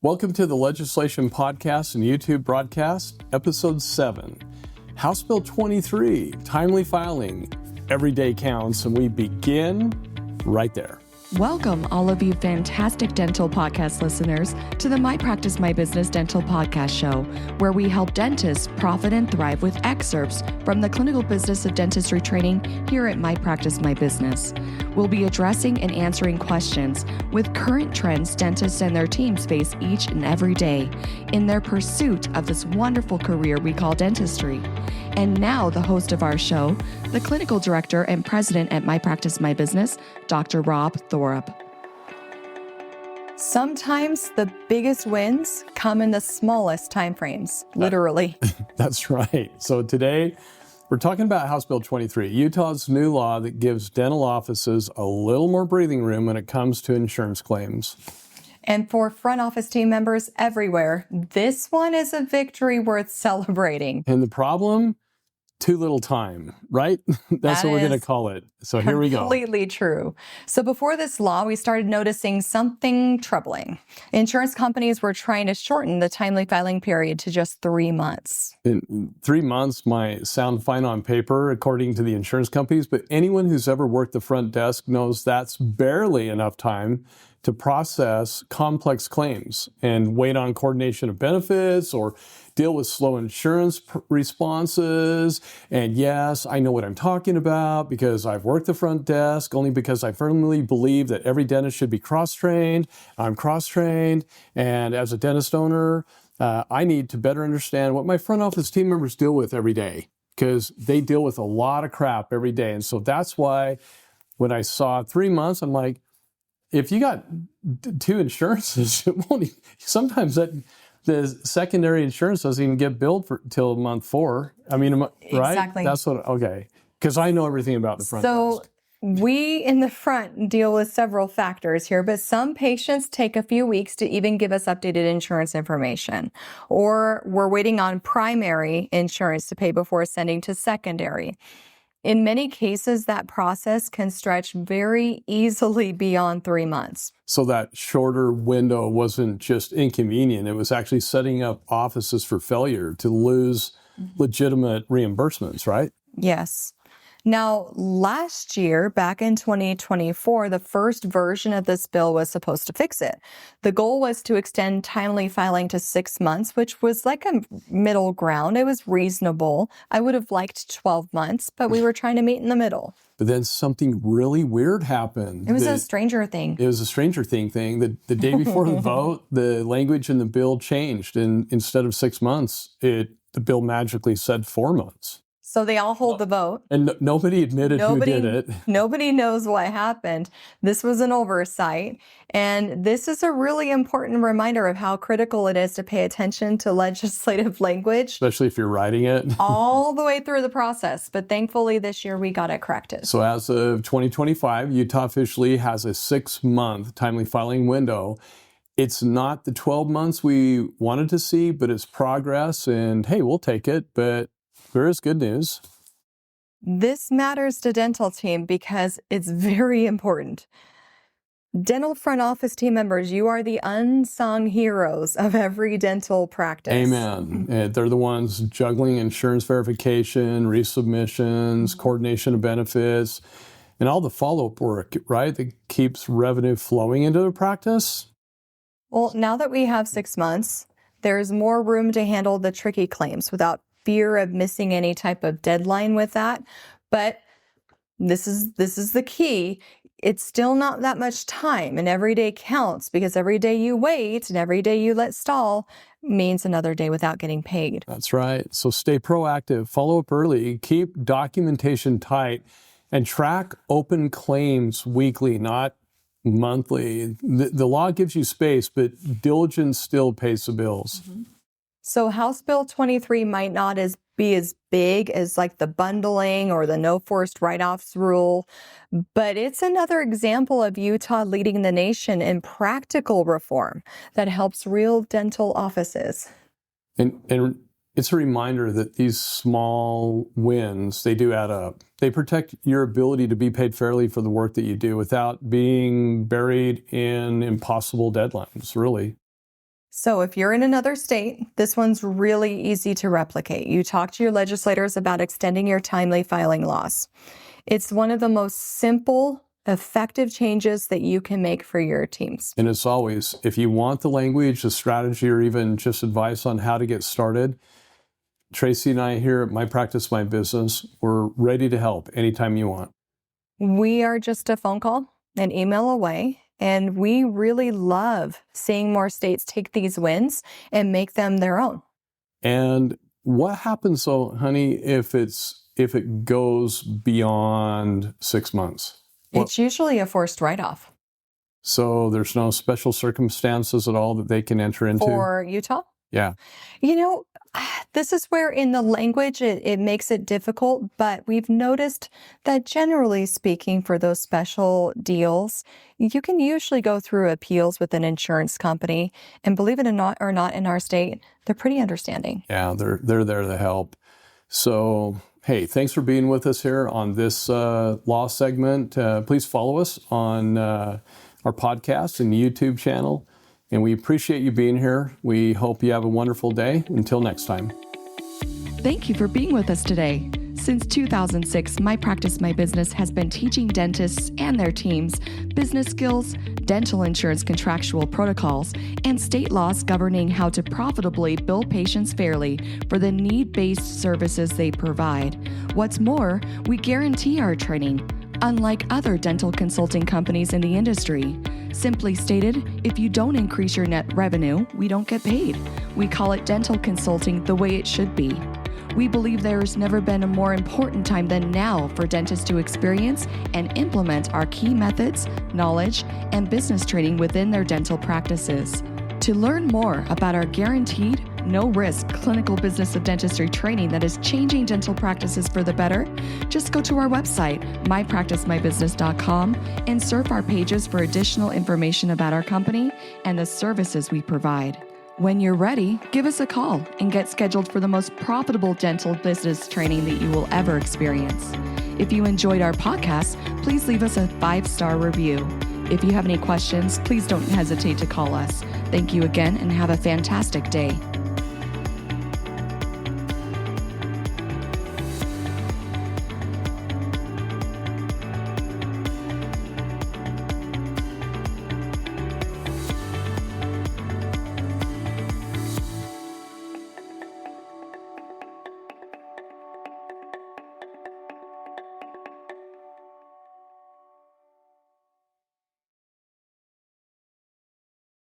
Welcome to the Legislation Podcast and YouTube broadcast, Episode 7, House Bill 23, Timely Filing. Every day counts, and we begin right there. Welcome, all of you fantastic dental podcast listeners, to the My Practice, My Business Dental Podcast Show, where we help dentists profit and thrive with excerpts from the clinical business of dentistry training here at My Practice, My Business. We'll be addressing and answering questions with current trends dentists and their teams face each and every day in their pursuit of this wonderful career we call dentistry. And now the host of our show, the clinical director and president at My Practice, My Business, Dr. Rob Thorup. Sometimes the biggest wins come in the smallest timeframes, literally. That's right. So today we're talking about House Bill 23, Utah's new law that gives dental offices a little more breathing room when it comes to insurance claims. And for front office team members everywhere, this one is a victory worth celebrating. And the problem? Too little time, right? That's what we're going to call it. So here we go. Completely true. So before this law, we started noticing something troubling. Insurance companies were trying to shorten the timely filing period to just 3 months. In 3 months might sound fine on paper, according to the insurance companies, but anyone who's ever worked the front desk knows that's barely enough time to process complex claims and wait on coordination of benefits or deal with slow insurance responses. And yes, I know what I'm talking about because I've worked the front desk, only because I firmly believe that every dentist should be cross-trained. I'm cross-trained, and as a dentist owner, I need to better understand what my front office team members deal with every day, because they deal with a lot of crap every day. And so that's why when I saw 3 months, I'm like, if you got two insurances, it won't even, sometimes the secondary insurance doesn't even get billed till month 4. I mean, right? Exactly. That's what, okay. Because I know everything about the front desk. We in the front deal with several factors here, but some patients take a few weeks to even give us updated insurance information, or we're waiting on primary insurance to pay before sending to secondary. In many cases, that process can stretch very easily beyond 3 months. So that shorter window wasn't just inconvenient. It was actually setting up offices for failure to lose legitimate reimbursements, right? Yes. Now, last year, back in 2024, the first version of this bill was supposed to fix it. The goal was to extend timely filing to 6 months, which was like a middle ground. It was reasonable. I would have liked 12 months, but we were trying to meet in the middle. But then something really weird happened. It was a Stranger Thing. It was a Stranger Thing thing. The day before the vote, the language in the bill changed. And instead of 6 months, the bill magically said 4 months. So they all hold the vote. And nobody admitted who did it. Nobody knows what happened. This was an oversight. And this is a really important reminder of how critical it is to pay attention to legislative language. Especially if you're writing it. All the way through the process. But thankfully this year we got it corrected. So as of 2025, Utah officially has a 6-month timely filing window. It's not the 12 months we wanted to see, but it's progress. And hey, we'll take it. But there is good news. This matters to dental team because it's very important. Dental front office team members, you are the unsung heroes of every dental practice. Amen. They're the ones juggling insurance verification, resubmissions, coordination of benefits, and all the follow-up work, right, that keeps revenue flowing into the practice. Well, now that we have 6 months, there's more room to handle the tricky claims without fear of missing any type of deadline with that. But this is the key. It's still not that much time, and every day counts, because every day you wait and every day you let stall means another day without getting paid. That's right. So stay proactive, follow up early, keep documentation tight, and track open claims weekly, not monthly. The law gives you space, but diligence still pays the bills. Mm-hmm. So House Bill 23 might not be as big as like the bundling or the no forced write-offs rule, but it's another example of Utah leading the nation in practical reform that helps real dental offices. And it's a reminder that these small wins, they do add up. They protect your ability to be paid fairly for the work that you do without being buried in impossible deadlines, really. So if you're in another state, this one's really easy to replicate. You talk to your legislators about extending your timely filing laws. It's one of the most simple, effective changes that you can make for your teams. And as always, if you want the language, the strategy, or even just advice on how to get started, Tracy and I here at My Practice, My Business, we're ready to help anytime you want. We are just a phone call, an email away, and we really love seeing more states take these wins and make them their own. And what happens, though, honey, if it goes beyond 6 months? It's usually a forced write-off. So there's no special circumstances at all that they can enter into? For Utah? Yeah. You know, this is where in the language it makes it difficult, but we've noticed that generally speaking for those special deals, you can usually go through appeals with an insurance company, and believe it or not in our state, they're pretty understanding. Yeah, they're there to help. So, hey, thanks for being with us here on this law segment. Please follow us on our podcast and YouTube channel. And we appreciate you being here. We hope you have a wonderful day. Until next time. Thank you for being with us today. Since 2006, My Practice, My Business has been teaching dentists and their teams business skills, dental insurance contractual protocols, and state laws governing how to profitably bill patients fairly for the need-based services they provide. What's more, we guarantee our training, unlike other dental consulting companies in the industry. Simply stated, if you don't increase your net revenue, we don't get paid. We call it dental consulting the way it should be. We believe there's never been a more important time than now for dentists to experience and implement our key methods, knowledge, and business training within their dental practices. To learn more about our guaranteed, no-risk clinical business of dentistry training that is changing dental practices for the better, just go to our website, mypracticemybusiness.com, and surf our pages for additional information about our company and the services we provide. When you're ready, give us a call and get scheduled for the most profitable dental business training that you will ever experience. If you enjoyed our podcast, please leave us a 5-star review. If you have any questions, please don't hesitate to call us. Thank you again and have a fantastic day.